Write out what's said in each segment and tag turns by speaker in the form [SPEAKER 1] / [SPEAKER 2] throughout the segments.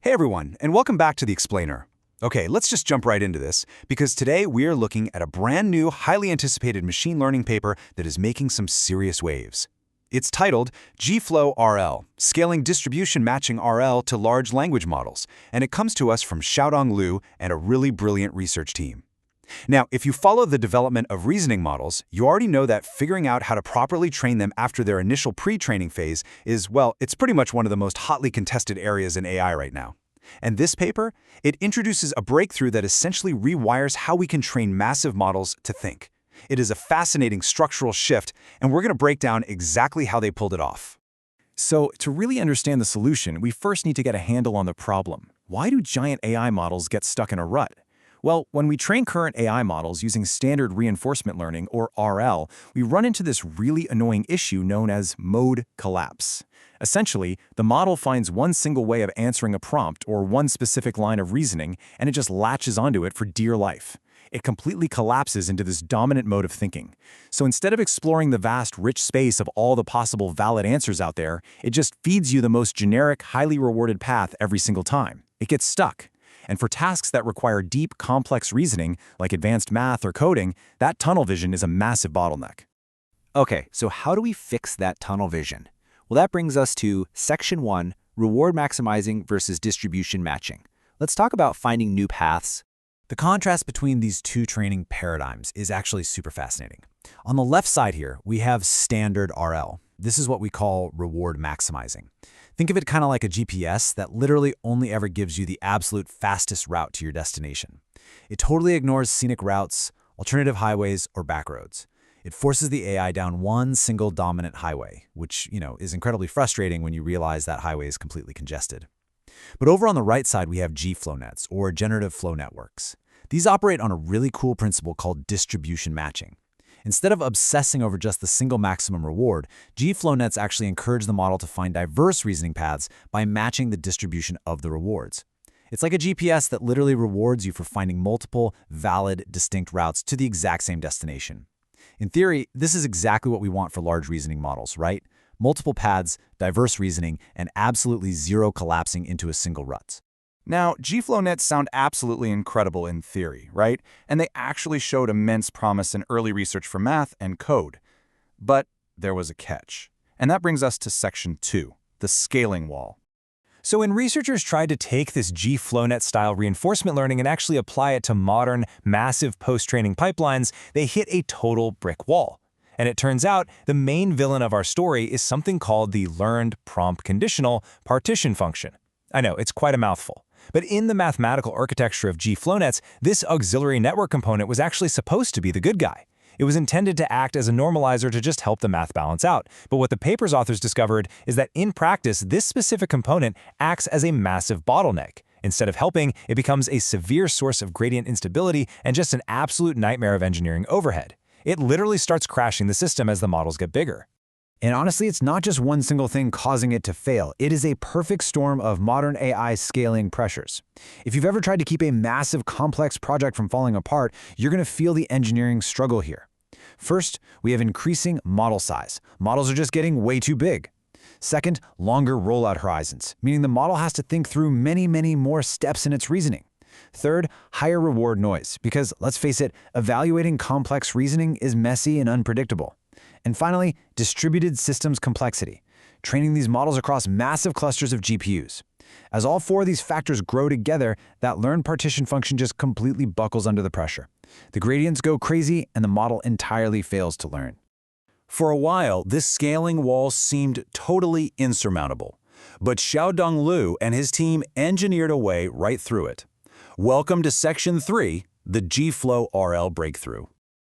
[SPEAKER 1] Hey everyone, and welcome back to the Explainer. Okay, let's just jump right into this, because today we are looking at a brand new, highly anticipated machine learning paper that is making some serious waves. It's titled GFlowRL Scaling Distribution Matching RL to Large Language Models, and it comes to us from Xiaodong Liu and a really brilliant research team. Now, if you follow the development of reasoning models, you already know that figuring out how to properly train them after their initial pre-training phase is, well, it's pretty much one of the most hotly contested areas in AI right now. And this paper, it introduces a breakthrough that essentially rewires how we can train massive models to think. It is a fascinating structural shift, and we're going to break down exactly how they pulled it off.
[SPEAKER 2] So, to really understand the solution, we first need to get a handle on the problem. Why do giant AI models get stuck in a rut? Well, when we train current AI models using standard reinforcement learning, or RL, we run into this really annoying issue known as mode collapse. Essentially, the model finds one single way of answering a prompt or one specific line of reasoning, and it just latches onto it for dear life. It completely collapses into this dominant mode of thinking. So instead of exploring the vast, rich space of all the possible valid answers out there, it just feeds you the most generic, highly rewarded path every single time. It gets stuck. And for tasks that require deep, complex reasoning, like advanced math or coding, that tunnel vision is a massive bottleneck.
[SPEAKER 3] Okay, so how do we fix that tunnel vision? Well, that brings us to Section 1, Reward Maximizing versus Distribution Matching. Let's talk about finding new paths.
[SPEAKER 1] The contrast between these two training paradigms is actually super fascinating. On the left side here, we have standard RL. This is what we call reward maximizing. Think of it kind of like a GPS that literally only ever gives you the absolute fastest route to your destination. It totally ignores scenic routes, alternative highways, or back roads. It forces the AI down one single dominant highway, which, is incredibly frustrating when you realize that highway is completely congested. But over on the right side, we have GFlow nets, or generative flow networks. These operate on a really cool principle called distribution matching. Instead of obsessing over just the single maximum reward, GFlow nets actually encourage the model to find diverse reasoning paths by matching the distribution of the rewards. It's like a GPS that literally rewards you for finding multiple, valid, distinct routes to the exact same destination. In theory, this is exactly what we want for large reasoning models, right? Multiple paths, diverse reasoning, and absolutely zero collapsing into a single rut.
[SPEAKER 2] Now, GFlow nets sound absolutely incredible in theory, right? And they actually showed immense promise in early research for math and code. But there was a catch. And that brings us to Section 2, the scaling wall.
[SPEAKER 4] So when researchers tried to take this GFlowNet-style reinforcement learning and actually apply it to modern, massive post-training pipelines, they hit a total brick wall. And it turns out the main villain of our story is something called the learned prompt conditional partition function. I know, it's quite a mouthful. But in the mathematical architecture of GFlowNets, this auxiliary network component was actually supposed to be the good guy. It was intended to act as a normalizer to just help the math balance out. But what the paper's authors discovered is that in practice, this specific component acts as a massive bottleneck. Instead of helping, it becomes a severe source of gradient instability and just an absolute nightmare of engineering overhead. It literally starts crashing the system as the models get bigger.
[SPEAKER 1] And honestly, it's not just one single thing causing it to fail. It is a perfect storm of modern AI scaling pressures. If you've ever tried to keep a massive, complex project from falling apart, you're going to feel the engineering struggle here. First, we have increasing model size. Models are just getting way too big. Second, longer rollout horizons, meaning the model has to think through many, many more steps in its reasoning. Third, higher reward noise, because let's face it, evaluating complex reasoning is messy and unpredictable. And finally, distributed systems complexity, training these models across massive clusters of GPUs. As all four of these factors grow together, that learned partition function just completely buckles under the pressure. The gradients go crazy, and the model entirely fails to learn.
[SPEAKER 5] For a while, this scaling wall seemed totally insurmountable. But Xiaodong Liu and his team engineered a way right through it. Welcome to Section 3, the GFlowRL breakthrough.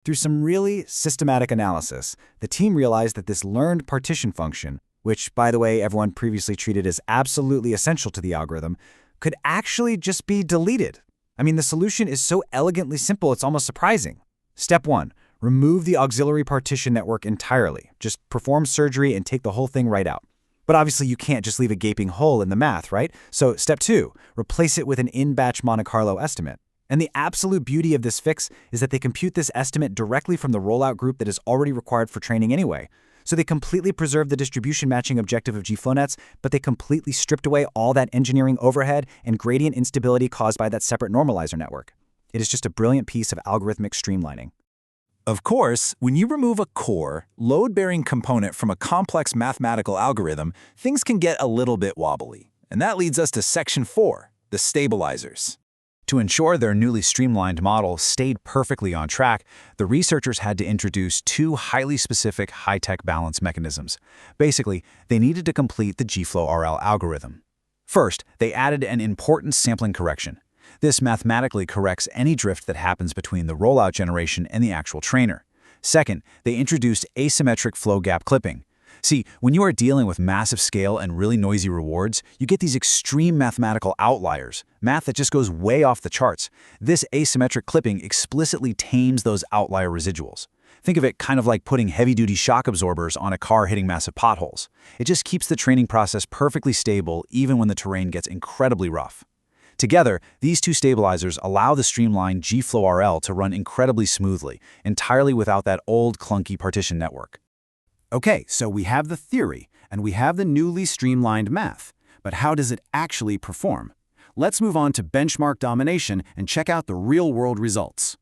[SPEAKER 1] Through some really systematic analysis, the team realized that this learned partition function, which, by the way, everyone previously treated as absolutely essential to the algorithm, could actually just be deleted. I mean, the solution is so elegantly simple, it's almost surprising. Step 1, remove the auxiliary partition network entirely. Just perform surgery and take the whole thing right out. But obviously, you can't just leave a gaping hole in the math, right? So step 2, replace it with an in-batch Monte Carlo estimate. And the absolute beauty of this fix is that they compute this estimate directly from the rollout group that is already required for training anyway. So they completely preserved the distribution matching objective of GFlowNets, but they completely stripped away all that engineering overhead and gradient instability caused by that separate normalizer network. It is just a brilliant piece of algorithmic streamlining.
[SPEAKER 2] Of course, when you remove a core, load-bearing component from a complex mathematical algorithm, things can get a little bit wobbly. And that leads us to Section 4, the stabilizers.
[SPEAKER 1] To ensure their newly streamlined model stayed perfectly on track, the researchers had to introduce two highly specific high-tech balance mechanisms. Basically, they needed to complete the GFlowRL algorithm. First, they added an important sampling correction. This mathematically corrects any drift that happens between the rollout generation and the actual trainer. Second, they introduced asymmetric flow gap clipping. See, when you are dealing with massive scale and really noisy rewards, you get these extreme mathematical outliers, math that just goes way off the charts. This asymmetric clipping explicitly tames those outlier residuals. Think of it kind of like putting heavy-duty shock absorbers on a car hitting massive potholes. It just keeps the training process perfectly stable even when the terrain gets incredibly rough. Together, these two stabilizers allow the streamlined GFlowRL to run incredibly smoothly, entirely without that old clunky partition network.
[SPEAKER 5] Okay, so we have the theory, and we have the newly streamlined math. But how does it actually perform? Let's move on to benchmark domination and check out the real-world results.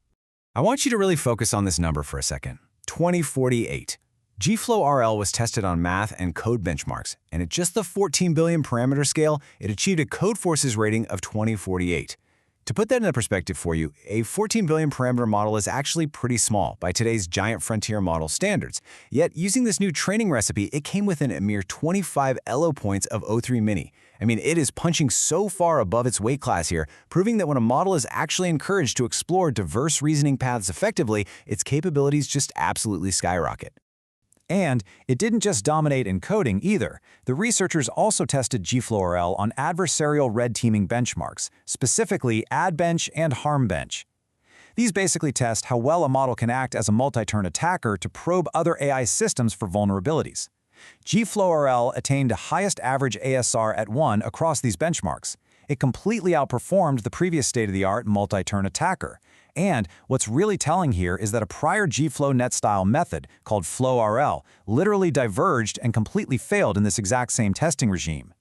[SPEAKER 4] I want you to really focus on this number for a second. 2048. GFlowRL was tested on math and code benchmarks, and at just the 14 billion parameter scale, it achieved a Codeforces rating of 2048. To put that into perspective for you, a 14 billion parameter model is actually pretty small by today's giant frontier model standards. Yet, using this new training recipe, it came within a mere 25 ELO points of O3 Mini. I mean, it is punching so far above its weight class here, proving that when a model is actually encouraged to explore diverse reasoning paths effectively, its capabilities just absolutely skyrocket. And it didn't just dominate in coding either. The researchers also tested GFlowRL on adversarial red teaming benchmarks, specifically AdBench and HarmBench. These basically test how well a model can act as a multi-turn attacker to probe other AI systems for vulnerabilities. GFlowRL attained the highest average ASR at 1 across these benchmarks. It completely outperformed the previous state-of-the-art multi-turn attacker. And what's really telling here is that a prior GFlowNet style method, called FlowRL, literally diverged and completely failed in this exact same testing regime.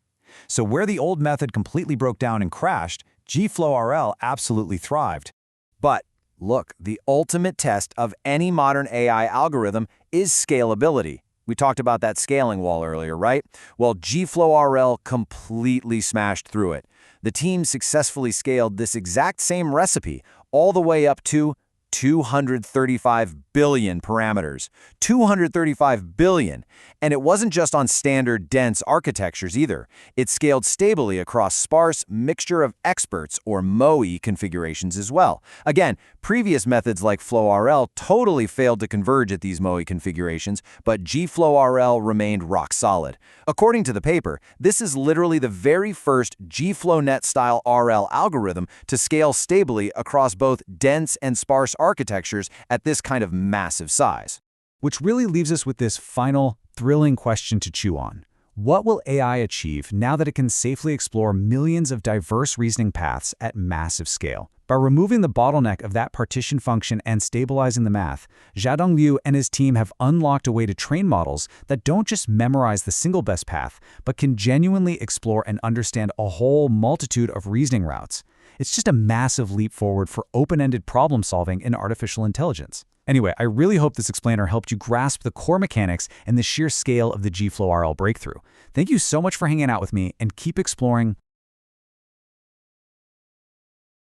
[SPEAKER 4] So where the old method completely broke down and crashed, GFlowRL absolutely thrived.
[SPEAKER 2] But look, the ultimate test of any modern AI algorithm is scalability. We talked about that scaling wall earlier, right? Well, GFlowRL completely smashed through it. The team successfully scaled this exact same recipe all the way up to 235 billion parameters. 235 billion. And it wasn't just on standard, dense architectures either. It scaled stably across sparse mixture of experts, or MOE, configurations as well. Again, previous methods like FlowRL totally failed to converge at these MOE configurations, but GFlowRL remained rock solid. According to the paper, this is literally the very first GFlowNet-style RL algorithm to scale stably across both dense and sparse architectures at this kind of massive size.
[SPEAKER 1] Which really leaves us with this final, thrilling question to chew on. What will AI achieve now that it can safely explore millions of diverse reasoning paths at massive scale? By removing the bottleneck of that partition function and stabilizing the math, Xiaodong Liu and his team have unlocked a way to train models that don't just memorize the single best path, but can genuinely explore and understand a whole multitude of reasoning routes. It's just a massive leap forward for open-ended problem solving in artificial intelligence. Anyway, I really hope this explainer helped you grasp the core mechanics and the sheer scale of the GFlowRL breakthrough. Thank you so much for hanging out with me, and keep exploring,